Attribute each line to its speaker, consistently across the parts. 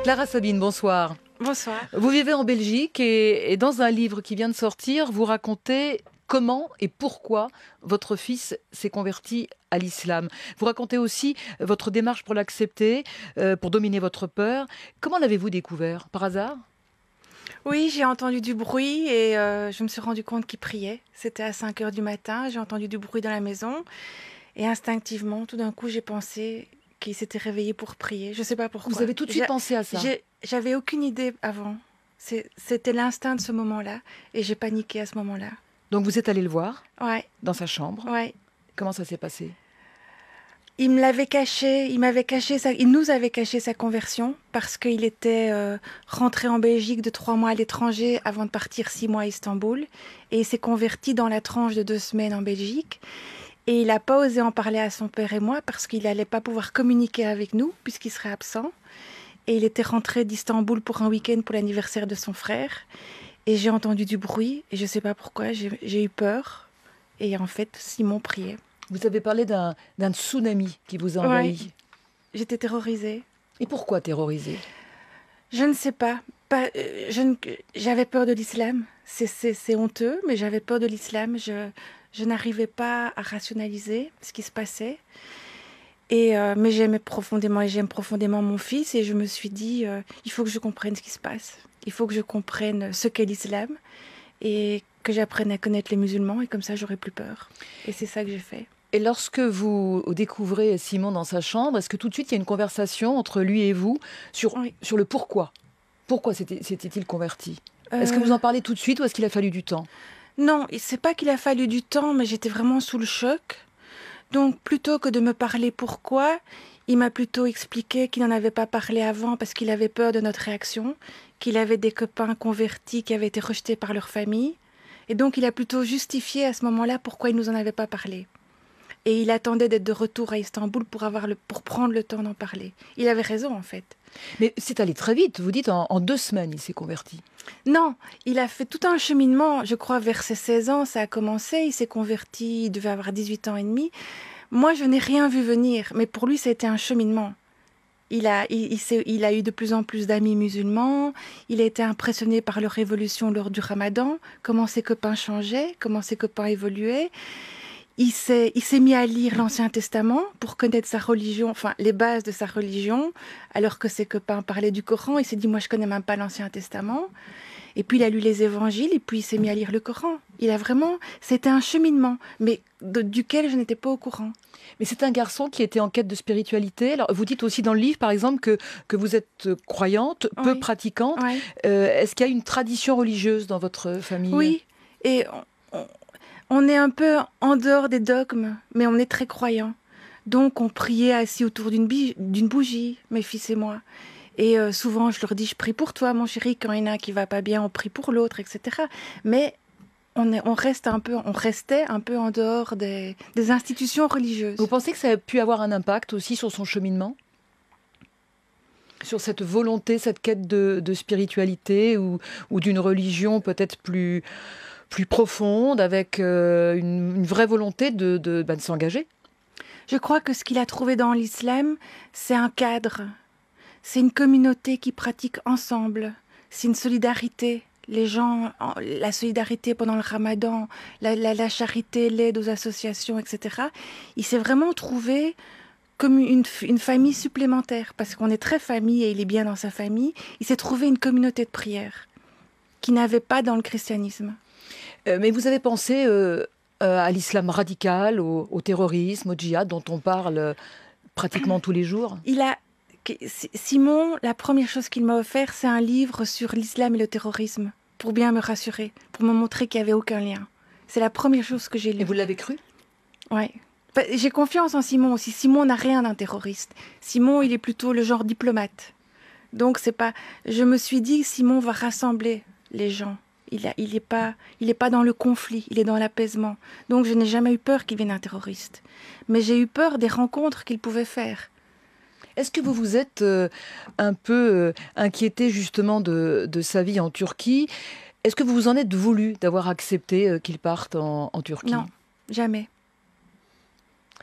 Speaker 1: Clara Sabine, bonsoir.
Speaker 2: Bonsoir.
Speaker 1: Vous vivez en Belgique et dans un livre qui vient de sortir, vous racontez comment et pourquoi votre fils s'est converti à l'islam. Vous racontez aussi votre démarche pour l'accepter, pour dominer votre peur. Comment l'avez-vous découvert? Par hasard?
Speaker 2: Oui, j'ai entendu du bruit et je me suis rendu compte qu'il priait. C'était à 5 heures du matin, j'ai entendu du bruit dans la maison et instinctivement, tout d'un coup, j'ai pensé qu'il s'était réveillé pour prier. Je ne sais pas pourquoi.
Speaker 1: Vous avez tout de suite pensé à ça?
Speaker 2: J'avais aucune idée avant. C'était l'instinct de ce moment-là et j'ai paniqué à ce moment-là.
Speaker 1: Donc vous êtes allé le voir
Speaker 2: Ouais,
Speaker 1: dans sa chambre.
Speaker 2: ouais.
Speaker 1: Comment ça s'est passé?
Speaker 2: Il me l'avait caché, il nous avait caché sa conversion parce qu'il était rentré en Belgique de 3 mois à l'étranger avant de partir 6 mois à Istanbul et il s'est converti dans la tranche de 2 semaines en Belgique et il n'a pas osé en parler à son père et moi parce qu'il n'allait pas pouvoir communiquer avec nous puisqu'il serait absent et il était rentré d'Istanbul pour un week-end pour l'anniversaire de son frère et j'ai entendu du bruit et je ne sais pas pourquoi, j'ai eu peur et en fait Simon priait.
Speaker 1: Vous avez parlé d'un tsunami qui vous a envahi.
Speaker 2: Ouais. J'étais terrorisée.
Speaker 1: Et pourquoi terrorisée?
Speaker 2: Je ne sais pas. J'avais peur de l'islam. C'est honteux, mais j'avais peur de l'islam. Je n'arrivais pas à rationaliser ce qui se passait. Mais j'aime profondément mon fils et je me suis dit, il faut que je comprenne ce qui se passe. Il faut que je comprenne ce qu'est l'islam et que j'apprenne à connaître les musulmans et comme ça, j'aurai plus peur. Et c'est ça que j'ai fait.
Speaker 1: Et lorsque vous découvrez Simon dans sa chambre, est-ce que tout de suite il y a une conversation entre lui et vous sur le pourquoi? Pourquoi s'était-il converti? Est-ce que vous en parlez tout de suite ou est-ce qu'il a fallu du temps?
Speaker 2: Non, c'est pas qu'il a fallu du temps, mais j'étais vraiment sous le choc. Donc plutôt que de me parler pourquoi, il m'a plutôt expliqué qu'il n'en avait pas parlé avant parce qu'il avait peur de notre réaction, qu'il avait des copains convertis qui avaient été rejetés par leur famille. Et donc il a plutôt justifié à ce moment-là pourquoi il nous en avait pas parlé. Et il attendait d'être de retour à Istanbul pour prendre le temps d'en parler. Il avait raison, en fait.
Speaker 1: Mais c'est allé très vite. Vous dites en 2 semaines, il s'est converti.
Speaker 2: Non, il a fait tout un cheminement. Je crois vers ses 16 ans, ça a commencé. Il s'est converti, il devait avoir 18 ans et demi. Moi, je n'ai rien vu venir. Mais pour lui, ça a été un cheminement. Il a eu de plus en plus d'amis musulmans. Il a été impressionné par leur évolution lors du Ramadan. Comment ses copains changeaient, comment ses copains évoluaient. Il s'est mis à lire l'Ancien Testament pour connaître sa religion, enfin les bases de sa religion, alors que ses copains parlaient du Coran. Il s'est dit, moi je connais même pas l'Ancien Testament. Et puis il a lu les évangiles et puis il s'est mis à lire le Coran. C'était un cheminement, mais duquel je n'étais pas au courant.
Speaker 1: Mais c'est un garçon qui était en quête de spiritualité. Alors, vous dites aussi dans le livre, par exemple, que vous êtes croyante, peu pratiquante.
Speaker 2: Oui.
Speaker 1: Est-ce qu'il y a une tradition religieuse dans votre famille?
Speaker 2: Oui, et on est un peu en dehors des dogmes, mais on est très croyants. Donc on priait assis autour d'une bougie, mes fils et moi. Et souvent je leur dis, je prie pour toi mon chéri, quand il y en a un qui va pas bien, on prie pour l'autre, etc. Mais on restait un peu en dehors des institutions religieuses.
Speaker 1: Vous pensez que ça a pu avoir un impact aussi sur son cheminement? Sur cette volonté, cette quête de spiritualité ou d'une religion peut-être plus profonde, avec une vraie volonté de s'engager?
Speaker 2: Je crois que ce qu'il a trouvé dans l'islam, c'est un cadre. C'est une communauté qui pratique ensemble. C'est une solidarité. Les gens, la solidarité pendant le Ramadan, la charité, l'aide aux associations, etc. Il s'est vraiment trouvé comme une famille supplémentaire, parce qu'on est très famille et il est bien dans sa famille. Il s'est trouvé une communauté de prière qu'il n'avait pas dans le christianisme.
Speaker 1: Mais vous avez pensé à l'islam radical, au terrorisme, au djihad, dont on parle pratiquement tous les jours?
Speaker 2: Simon, la première chose qu'il m'a offert, c'est un livre sur l'islam et le terrorisme, pour bien me rassurer, pour me montrer qu'il n'y avait aucun lien. C'est la première chose que j'ai lue.
Speaker 1: Et vous l'avez cru?
Speaker 2: Oui. J'ai confiance en Simon aussi. Simon n'a rien d'un terroriste. Simon, il est plutôt le genre diplomate. Donc, c'est pas... Je me suis dit, Simon va rassembler les gens. Il est pas dans le conflit, il est dans l'apaisement. Donc, je n'ai jamais eu peur qu'il vienne un terroriste. Mais j'ai eu peur des rencontres qu'il pouvait faire.
Speaker 1: Est-ce que vous vous êtes un peu inquiété justement de sa vie en Turquie? Est-ce que vous vous en êtes voulu d'avoir accepté qu'il parte en Turquie?
Speaker 2: Non, jamais.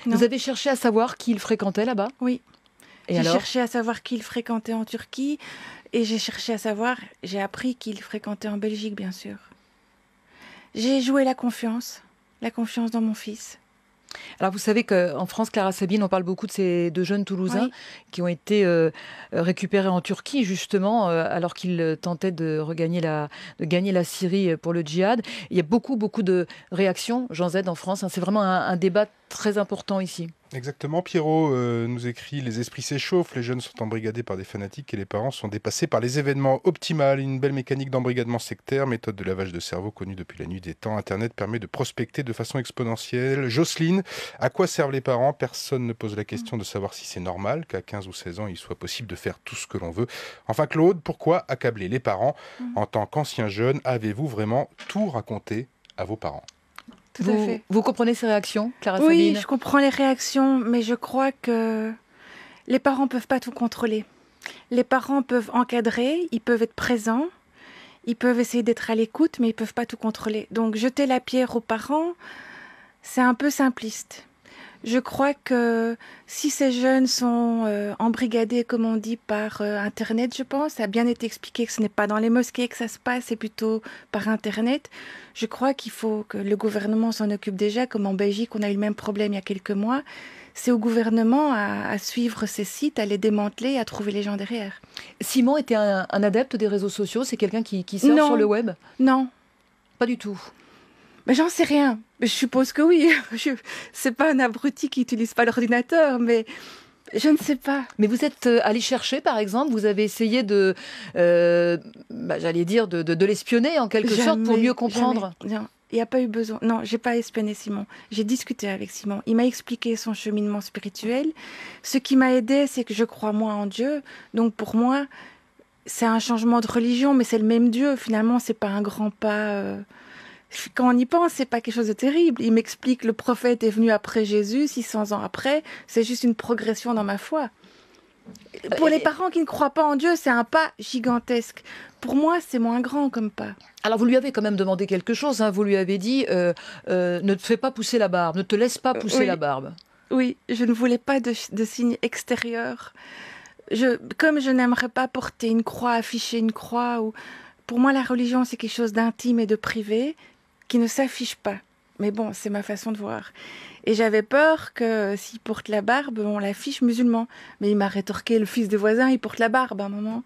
Speaker 2: Non.
Speaker 1: Vous avez cherché à savoir qui il fréquentait là-bas?
Speaker 2: Oui.
Speaker 1: Et alors?
Speaker 2: cherché à savoir qui il fréquentait en Turquie et j'ai appris qu'il fréquentait en Belgique, bien sûr. J'ai joué la confiance dans mon fils.
Speaker 1: Alors vous savez qu'en France, Clara Sabine, on parle beaucoup de ces deux jeunes Toulousains
Speaker 2: Oui,
Speaker 1: qui ont été récupérés en Turquie, justement, alors qu'ils tentaient de gagner la Syrie pour le djihad. Il y a beaucoup, beaucoup de réactions, Jean Z, en France. Hein. C'est vraiment un débat très important ici.
Speaker 3: Exactement, Pierrot nous écrit: les esprits s'échauffent, les jeunes sont embrigadés par des fanatiques et les parents sont dépassés par les événements. Optimal, une belle mécanique d'embrigadement sectaire, méthode de lavage de cerveau connue depuis la nuit des temps. Internet permet de prospecter de façon exponentielle. Jocelyne, à quoi servent les parents? Personne ne pose la question de savoir si c'est normal qu'à 15 ou 16 ans il soit possible de faire tout ce que l'on veut. Enfin Claude, pourquoi accabler les parents? En tant qu'ancien jeune, avez-vous vraiment tout raconté à vos parents?
Speaker 2: tout à fait.
Speaker 1: Vous comprenez ces réactions, Clara
Speaker 2: Oui,
Speaker 1: Sabine?
Speaker 2: je comprends les réactions, mais je crois que les parents ne peuvent pas tout contrôler. Les parents peuvent encadrer, ils peuvent être présents, ils peuvent essayer d'être à l'écoute, mais ils ne peuvent pas tout contrôler. Donc jeter la pierre aux parents, c'est un peu simpliste. Je crois que si ces jeunes sont embrigadés, comme on dit, par Internet, je pense, ça a bien été expliqué que ce n'est pas dans les mosquées que ça se passe, c'est plutôt par Internet. Je crois qu'il faut que le gouvernement s'en occupe déjà, comme en Belgique, on a eu le même problème il y a quelques mois. C'est au gouvernement à suivre ces sites, à les démanteler, à trouver les gens derrière.
Speaker 1: Simon était un adepte des réseaux sociaux, c'est quelqu'un qui surfe
Speaker 2: Non.
Speaker 1: sur le web?
Speaker 2: Non,
Speaker 1: Pas du tout.
Speaker 2: mais j'en sais rien. Mais je suppose que oui. C'est pas un abruti qui n'utilise pas l'ordinateur, mais je ne sais pas.
Speaker 1: Mais vous êtes allé chercher, par exemple, vous avez essayé j'allais dire, de l'espionner en quelque sorte pour mieux comprendre.
Speaker 2: Jamais. Non, il n'y a pas eu besoin. Non, j'ai pas espionné Simon. J'ai discuté avec Simon. Il m'a expliqué son cheminement spirituel. Ce qui m'a aidé, c'est que je crois moi en Dieu. Donc pour moi, c'est un changement de religion, mais c'est le même Dieu. Finalement, c'est pas un grand pas. Quand on y pense, c'est pas quelque chose de terrible. Il m'explique que le prophète est venu après Jésus, 600 ans après. C'est juste une progression dans ma foi. Pour les parents qui ne croient pas en Dieu, c'est un pas gigantesque. Pour moi, c'est moins grand comme pas.
Speaker 1: Alors vous lui avez quand même demandé quelque chose, hein. Vous lui avez dit ne te fais pas pousser la barbe, ne te laisse pas pousser
Speaker 2: Oui.
Speaker 1: la barbe.
Speaker 2: Oui, je ne voulais pas de signe extérieur. Comme je n'aimerais pas porter une croix, afficher une croix. Pour moi, la religion, c'est quelque chose d'intime et de privé qui ne s'affiche pas. Mais bon, c'est ma façon de voir. Et j'avais peur que s'il porte la barbe, on l'affiche musulman. Mais il m'a rétorqué: le fils des voisins, il porte la barbe à un moment.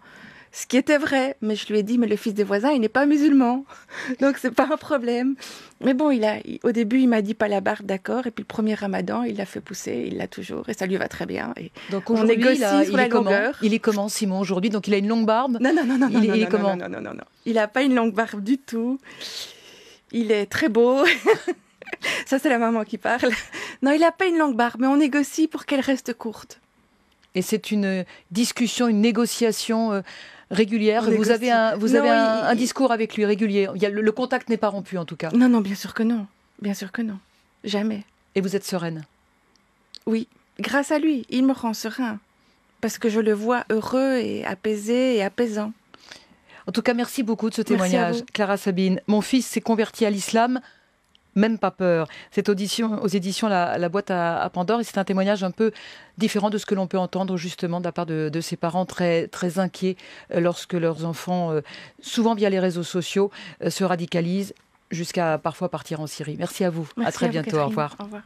Speaker 2: Ce qui était vrai, mais je lui ai dit: mais le fils des voisins, il n'est pas musulman. Donc c'est pas un problème. Mais bon, au début, il m'a dit pas la barbe, d'accord. Et puis le premier ramadan, il l'a fait pousser, il l'a toujours. Et ça lui va très bien. Et
Speaker 1: Donc
Speaker 2: on
Speaker 1: aujourd'hui,
Speaker 2: négocie sur
Speaker 1: il
Speaker 2: la
Speaker 1: est comment?
Speaker 2: longueur.
Speaker 1: Il est comment, Simon, aujourd'hui? Donc il a une longue barbe?
Speaker 2: Non, non, non, non,
Speaker 1: Il
Speaker 2: non,
Speaker 1: est
Speaker 2: non,
Speaker 1: comment?
Speaker 2: non, non, non, non. Il n'a pas une longue barbe du tout. Il est très beau. Ça, c'est la maman qui parle. Non, il n'a pas une longue barbe, mais on négocie pour qu'elle reste courte.
Speaker 1: Et c'est une discussion, une négociation régulière.
Speaker 2: On
Speaker 1: Vous avez
Speaker 2: négocie. Non,
Speaker 1: un discours avec lui régulier. Le contact n'est pas rompu, en tout cas.
Speaker 2: Non, non, bien sûr que non. Bien sûr que non. Jamais.
Speaker 1: Et vous êtes sereine?
Speaker 2: Oui, grâce à lui, il me rend serein. Parce que je le vois heureux et apaisé et apaisant.
Speaker 1: En tout cas, merci beaucoup de ce
Speaker 2: Merci à
Speaker 1: témoignage,
Speaker 2: vous.
Speaker 1: Clara Sabine. Mon fils s'est converti à l'islam, même pas peur. C'est aux éditions La Boîte à Pandore, et c'est un témoignage un peu différent de ce que l'on peut entendre justement de la part de ses parents très, très inquiets lorsque leurs enfants, souvent via les réseaux sociaux, se radicalisent jusqu'à parfois partir en Syrie. Merci à vous.
Speaker 2: Merci
Speaker 1: à très
Speaker 2: vous,
Speaker 1: bientôt.
Speaker 2: Catherine.
Speaker 1: Au revoir.
Speaker 2: Au revoir.